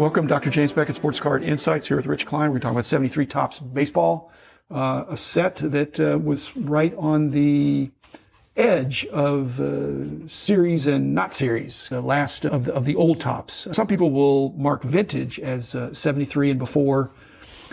Welcome, Dr. James Beckett, Sports Card Insights here with Rich Klein. We're talking about 73 Topps baseball, a set that was right on the edge of series and not series, the last of the old Topps. Some people will mark vintage as 73 and before,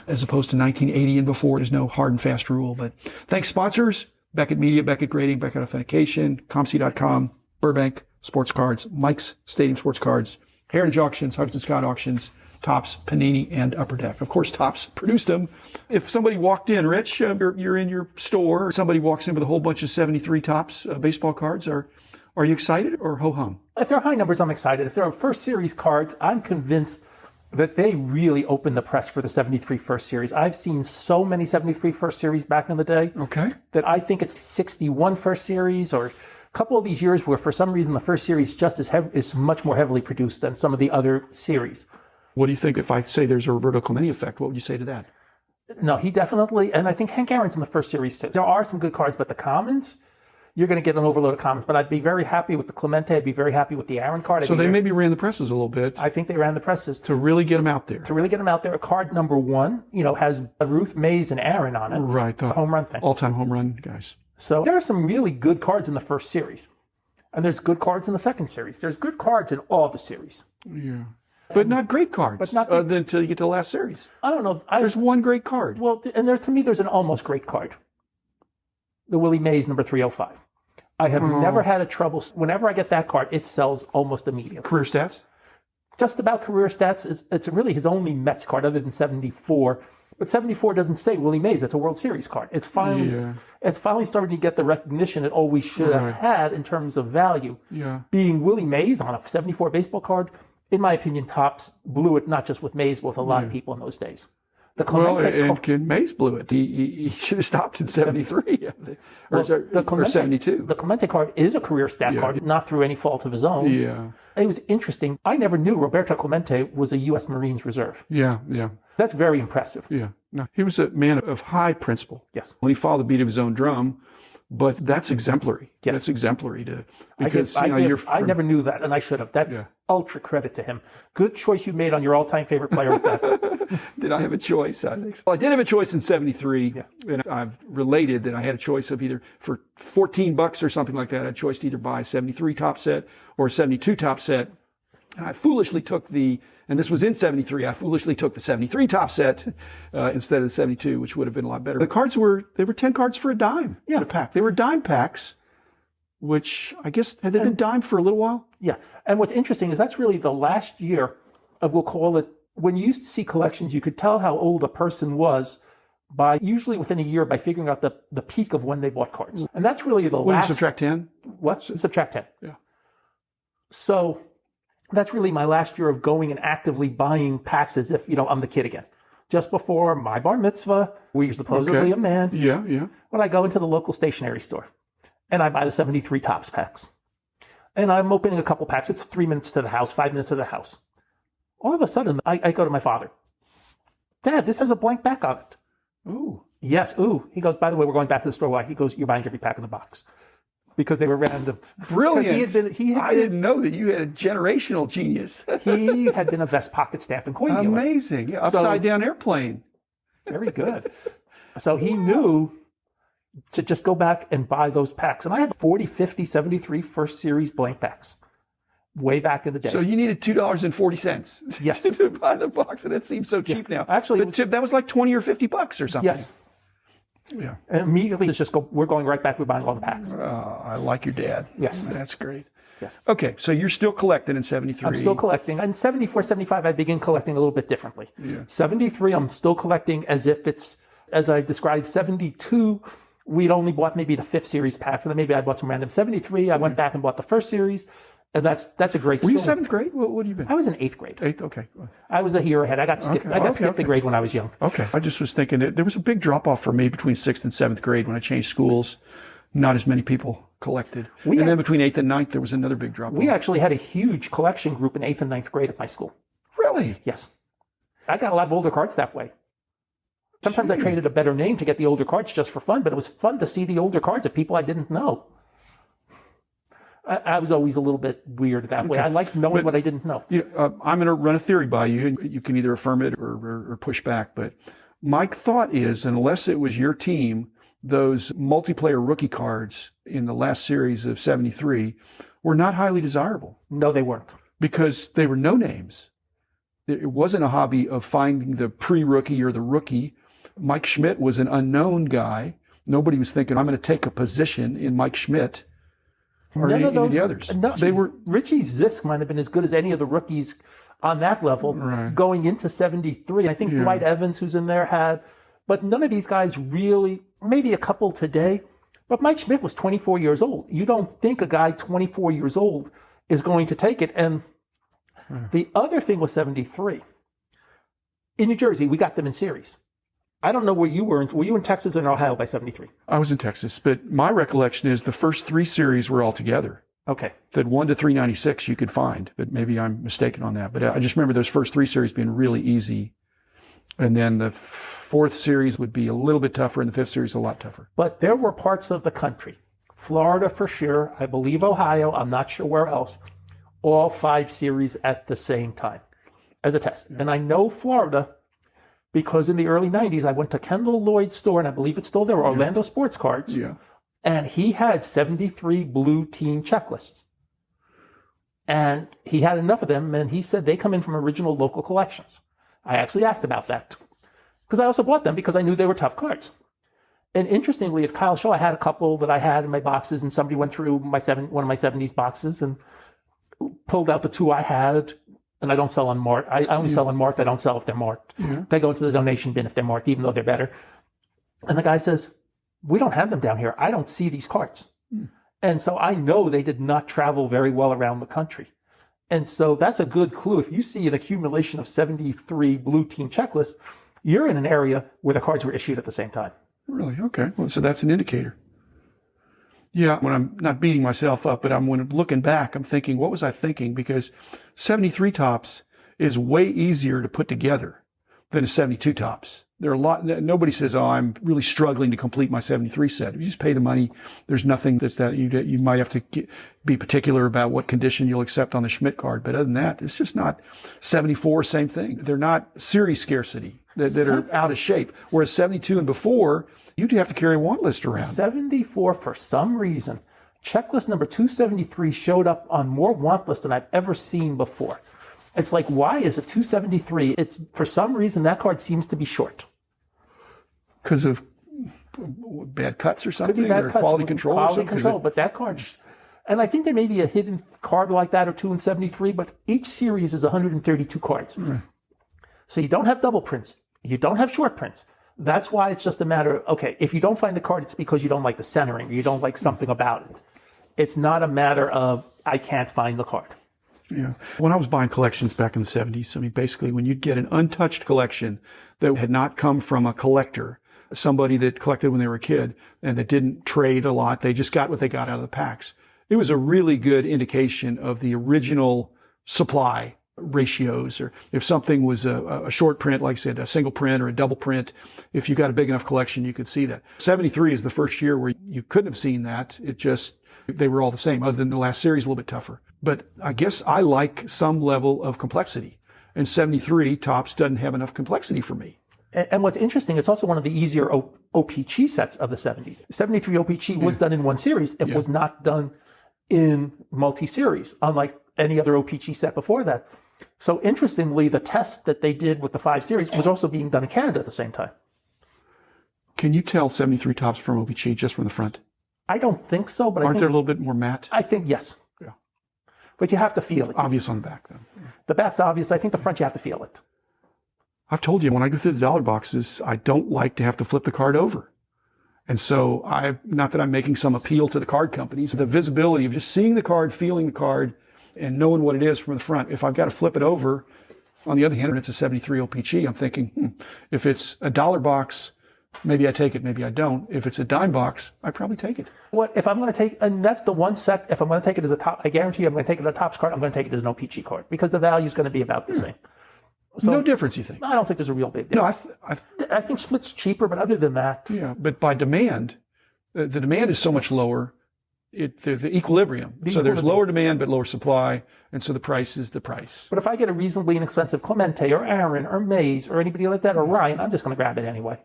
as opposed to 1980 and before. There's no hard and fast rule. But thanks, sponsors: Beckett Media, Beckett Grading, Beckett Authentication, ComC.com, Burbank Sports Cards, Mike's Stadium Sports Cards, Heritage Auctions, Hudson Scott Auctions, Topps, Panini, and Upper Deck. Of course, Topps produced them. If somebody walked in, Rich, you're in your store, somebody walks in with a whole bunch of 73 Topps baseball cards, are you excited or ho-hum? If they're high numbers, I'm excited. If they're first series cards, I'm convinced that they really opened the press for the 73 first series. I've seen so many 73 first series back in the day that I think it's 61 first series, or a couple of these years where for some reason the first series just is much more heavily produced than some of the other series. What do you think if I say there's a Roberto Clemente effect? What would you say to that? No, he definitely, and I think Hank Aaron's in the first series too. There are some good cards, but the commons, you're going to get an overload of commons. But I'd be very happy with the Clemente. I'd be very happy with the Aaron card. So they maybe ran the presses a little bit. I think they ran the presses. To really get them out there. Card number one, has Ruth, Mays, and Aaron on it. Right. The home run thing. All-time home run guys. So there are some really good cards in the first series. And there's good cards in the second series. There's good cards in all the series. Yeah. But not great cards. But not great. Until you get to the last series. I don't know. There's one great card. Well, and to me, there's an almost great card. The Willie Mays number 305. I have never had a trouble. Whenever I get that card, it sells almost immediately. Career stats? Just about career stats. It's really his only Mets card other than 74. But 74 doesn't say Willie Mays. It's a World Series card. It's finally starting to get the recognition it always should have had in terms of value. Yeah. Being Willie Mays on a 74 baseball card, in my opinion, Topps blew it, not just with Mays, but with a lot of people in those days. The Clemente Mays blew it. He should have stopped in 73 or 72. The Clemente card is a career stat card, not through any fault of his own. Yeah. It was interesting. I never knew Roberto Clemente was a U.S. Marines reserve. Yeah. That's very impressive. Yeah. No, he was a man of high principle. Yes. When he followed the beat of his own drum, but that's exemplary. Yes. That's exemplary because I never knew that, and I should have. That's ultra credit to him. Good choice you made on your all-time favorite player with that. Did I have a choice? I think so. Well, I did have a choice in 73, and I've related that I had a choice of either for $14 or something like that. I had a choice to either buy a 73 Topps set or a 72 Topps set. And I foolishly took and this was in 73, I foolishly took the 73 Topps set instead of the 72, which would have been a lot better. The cards were 10 cards for a dime in a pack. They were dime packs, which I guess had they been dime for a little while? Yeah. And what's interesting is that's really the last year of, we'll call it, when you used to see collections, you could tell how old a person was by usually within a year by figuring out the peak of when they bought cards. And that's really the last. Subtract 10? What? Subtract 10. Yeah. So that's really my last year of going and actively buying packs as if, I'm the kid again. Just before my bar mitzvah, we used supposedly a man. Yeah. When I go into the local stationery store and I buy the 73 Topps packs. And I'm opening a couple packs. It's 3 minutes to the house, 5 minutes to the house. All of a sudden, I go to my father. Dad, this has a blank back on it. Ooh. Yes, ooh. He goes, by the way, we're going back to the store. Why? He goes, you're buying every pack in the box. Because they were random. Brilliant. I didn't know that you had a generational genius. He had been a vest pocket stamp and coin dealer. Amazing. Yeah, upside down airplane. Very good. So he knew to just go back and buy those packs. And I had 40, 50, 73 first series blank packs way back in the day. So you needed $2.40 yes. to buy the box, and it seems so cheap now. Actually, that was like $20 or $50 or something. Yes. Yeah. And immediately we're going right back. We're buying all the packs. I like your dad. Yes. That's great. Yes. Okay. So you're still collecting in 73. I'm still collecting. And 74, 75, I begin collecting a little bit differently. Yeah. 73, I'm still collecting as if it's, as I described, 72, we'd only bought maybe the 5th series packs, and then maybe I bought some random. 73, I went back and bought the first series. And that's a great story. Were you 7th grade? What have you been? I was in 8th grade. 8th, okay. I was a year ahead. I got skipped the grade when I was young. Okay. I just was thinking that there was a big drop-off for me between 6th and 7th grade when I changed schools. Not as many people collected. Then between 8th and 9th, there was another big drop-off. We actually had a huge collection group in 8th and 9th grade at my school. Really? Yes. I got a lot of older cards that way. Sometimes I traded a better name to get the older cards just for fun, but it was fun to see the older cards of people I didn't know. I was always a little bit weird that way. I like knowing what I didn't know. I'm going to run a theory by you, and you can either affirm it or push back. But my thought is, unless it was your team, those multiplayer rookie cards in the last series of 73 were not highly desirable. No, they weren't. Because they were no names. It wasn't a hobby of finding the pre-rookie or the rookie. Mike Schmidt was an unknown guy. Nobody was thinking, I'm going to take a position in Mike Schmidt or any of the others. No, Richie Zisk might have been as good as any of the rookies on that level going into 73. I think Dwight Evans, who's in there, had, but none of these guys really, maybe a couple today, but Mike Schmidt was 24 years old. You don't think a guy 24 years old is going to take it. And the other thing was 73. In New Jersey, we got them in series. I don't know where you were. Were you in Texas or in Ohio by 73? I was in Texas, but my recollection is the first 3 series were all together. Okay. That 1 to 396 you could find, but maybe I'm mistaken on that. But I just remember those first 3 series being really easy. And then the 4th series would be a little bit tougher, and the 5th series a lot tougher. But there were parts of the country, Florida for sure, I believe Ohio, I'm not sure where else, all 5 series at the same time as a test. And I know Florida because in the early 90s, I went to Kendall Lloyd's store, and I believe it's still there, Orlando Sports Cards. Yeah. And he had 73 blue team checklists. And he had enough of them, and he said they come in from original local collections. I actually asked about that because I also bought them because I knew they were tough cards. And interestingly, at Kyle's show, I had a couple that I had in my boxes, and somebody went through one of my 70s boxes and pulled out the 2 I had. And I don't sell unmarked. I only sell unmarked. I don't sell if they're marked. They go into the donation bin if they're marked, even though they're better. And the guy says, we don't have them down here. I don't see these cards. And so I know they did not travel very well around the country. And so that's a good clue. If you see an accumulation of 73 blue team checklists, you're in an area where the cards were issued at the same time. Really? Okay. Well, so that's an indicator. Yeah, when I'm not beating myself up, but when I'm looking back, I'm thinking, what was I thinking? Because 73 tops is way easier to put together than a 72 tops. There are nobody says, oh, I'm really struggling to complete my 73 set. If you just pay the money, there's nothing that's that you might have to be particular about what condition you'll accept on the Schmidt card. But other than that, it's just not 74, same thing. They're not series scarcity that are out of shape. Whereas 72 and before, you'd have to carry a want list around. 74, for some reason, checklist number 273 showed up on more want lists than I've ever seen before. It's like, why is it 273? It's, for some reason, that card seems to be short. Because of bad cuts or something? Could be bad or cuts, quality control or something? Quality control, but that card, and I think there may be a hidden card like that or 2 in 73, but each series is 132 cards. Right. So you don't have double prints. You don't have short prints. That's why it's just a matter of, okay, if you don't find the card, it's because you don't like the centering or you don't like something about it. It's not a matter of, I can't find the card. Yeah. When I was buying collections back in the 70s, I mean, basically when you'd get an untouched collection that had not come from a collector, somebody that collected when they were a kid and that didn't trade a lot, they just got what they got out of the packs. It was a really good indication of the original supply ratios, or if something was a short print, like I said, a single print or a double print, if you got a big enough collection, you could see that. 73 is the first year where you couldn't have seen that. It just, they were all the same, other than the last series a little bit tougher. But I guess I like some level of complexity, and 73 tops doesn't have enough complexity for me. And what's interesting, it's also one of the easier OPG sets of the 70s. 73 OPG was done in one series. It was not done in multi-series, unlike any other OPG set before that. So interestingly, the test that they did with the 5 series was also being done in Canada at the same time. Can you tell 73 tops from OPG just from the front? I don't think so, but Aren't they a little bit more matte? I think yes. Yeah. But you have to feel it. Obvious on the back, though. The back's obvious. I think the front, you have to feel it. I've told you, when I go through the dollar boxes, I don't like to have to flip the card over. And so not that I'm making some appeal to the card companies, the visibility of just seeing the card, feeling the card, and knowing what it is from the front. If I've got to flip it over, on the other hand, and it's a 73 OPG, I'm thinking, if it's a dollar box, maybe I take it, maybe I don't. If it's a dime box, I probably take it. What if I'm going to take, and that's the one set, if I'm going to take it as a top, I guarantee you I'm going to take it as a tops card, I'm going to take it as an OPG card, because the value is going to be about the same. So, no difference, you think? I don't think there's a real big difference. No, I think Schmidt's cheaper, but other than that. Yeah, but by demand, the demand is so much lower the equilibrium. So there's lower demand but lower supply, and so the price is the price. But if I get a reasonably inexpensive Clemente or Aaron or Mays or anybody like that or Ryan, I'm just going to grab it anyway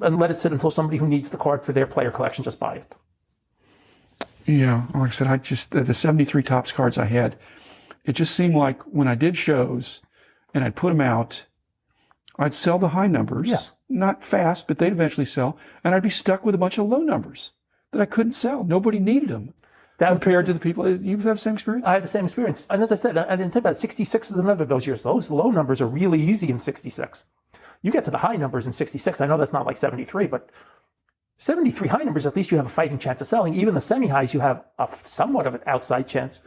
and let it sit until somebody who needs the card for their player collection just buy it. Yeah, like I said, the 73 Topps cards I had, it just seemed like when I did shows and I'd put them out, I'd sell the high numbers. Yes. Not fast, but they'd eventually sell. And I'd be stuck with a bunch of low numbers that I couldn't sell. Nobody needed them. Compared to the people. You have the same experience? I have the same experience. And as I said, I didn't think about it. 66 is another of those years. Those low numbers are really easy in 66. You get to the high numbers in 66. I know that's not like 73, but 73 high numbers, at least you have a fighting chance of selling. Even the semi-highs, you have a somewhat of an outside chance.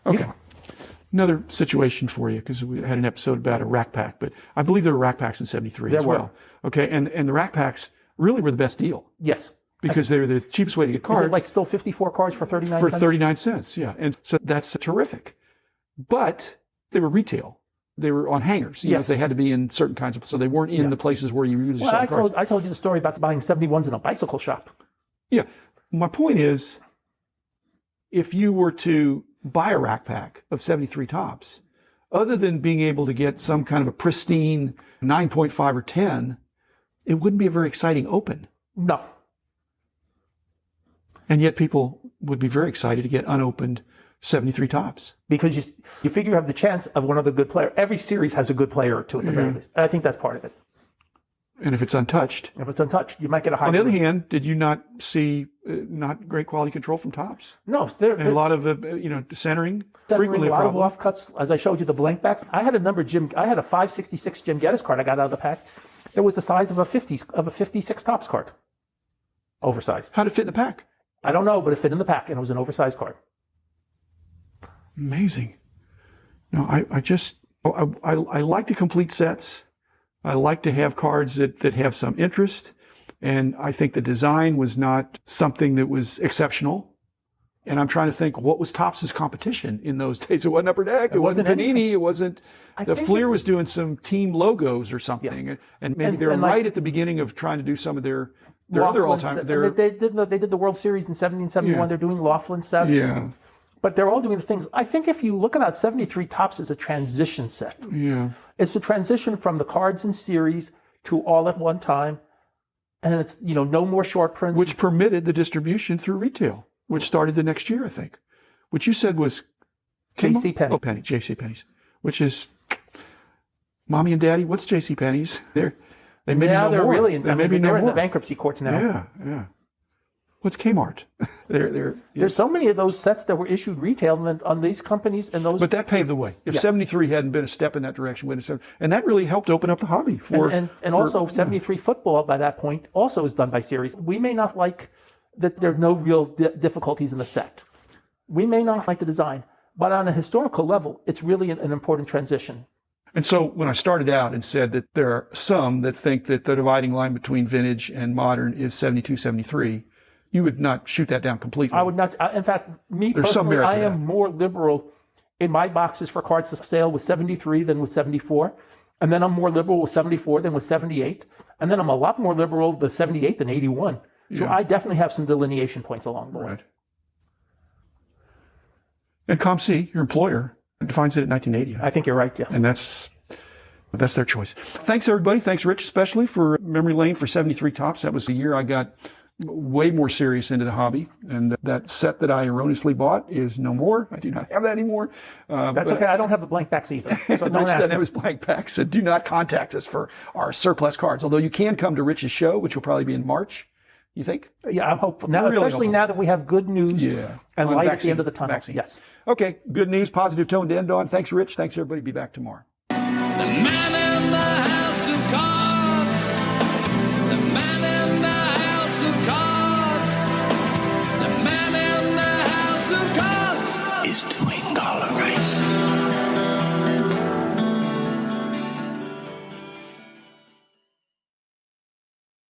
Okay. Another situation for you, because we had an episode about a rack pack, but I believe there were rack packs in 73 as well. Okay, and the rack packs really were the best deal. Yes. Because they were the cheapest way to get cards. Is it like still 54 cards for 39 cents? For 39 cents, yeah. And so that's terrific. But they were retail. They were on hangers. You know, they had to be in certain kinds of, so they weren't in the places where you usually sell cards. I told you the story about buying 71s in a bicycle shop. Yeah. My point is, if you were to buy a rack pack of 73 Topps, other than being able to get some kind of a pristine 9.5 or 10, it wouldn't be a very exciting open. No. And yet people would be very excited to get unopened 73 Topps. Because you figure you have the chance of one of the good players. Every series has a good player or two at the very least. And I think that's part of it. And if it's untouched. If it's untouched, you might get a high. On the other hand, did you not see not great quality control from Topps? No. And a lot of, centering. Frequently a lot of offcuts. As I showed you, the blank backs. I had a 566 Jim Geddes card I got out of the pack. It was the size of a 56 Topps card. Oversized. How'd it fit in the pack? I don't know, but it fit in the pack, and it was an oversized card. Amazing. No, I like the complete sets. I like to have cards that have some interest. And I think the design was not something that was exceptional. And I'm trying to think, what was Topps' competition in those days? It wasn't Upper Deck. It wasn't Panini. Anything. It wasn't... The Fleer was doing some team logos or something. Yeah. And maybe they're right at the beginning of trying to do some of their other all-time... They did the World Series in 1771. They're doing Laughlin sets. Yeah. But they're all doing the things. I think if you look at 73 Topps as a transition set. Yeah. It's the transition from the cards in series to all at one time. And it's, no more short prints. Which permitted the distribution through retail, which started the next year, I think. Which you said was... J.C. Penney. Oh, Penny. J.C. Penney's. Which is... Mommy and Daddy, what's J.C. Penney's? They maybe now no they're more. Really they're in more. the bankruptcy courts now. Yeah. What's Kmart? There's so many of those sets that were issued retail on these companies and those. But that paved the way. If 73 hadn't been a step in that direction, and that really helped open up the hobby for. And also 73 football by that point also is done by series. We may not like that there are no real difficulties in the set. We may not like the design, but on a historical level, it's really an important transition. And so when I started out and said that there are some that think that the dividing line between vintage and modern is 72, 73, you would not shoot that down completely. I would not. In fact, me personally, I am more liberal in my boxes for cards to sale with 73 than with 74. And then I'm more liberal with 74 than with 78. And then I'm a lot more liberal with 78 than 81. So I definitely have some delineation points along the way. Right. And ComC, your employer, defines it at 1980. I think you're right, yes. And that's their choice. Thanks, everybody. Thanks, Rich, especially for Memory Lane for 73 Topps. That was the year I got way more serious into the hobby. And that set that I erroneously bought is no more. I do not have that anymore. That's okay. I don't have the blank backs either. So don't ask me. It was blank backs. So do not contact us for our surplus cards. Although you can come to Rich's show, which will probably be in March. You think? Yeah, I'm hopeful. Now, especially now that we have good news and light at the end of the tunnel. Vaccine. Yes. Okay. Good news, positive tone to end on. Thanks, Rich. Thanks, everybody. Be back tomorrow. The man in the house of cards.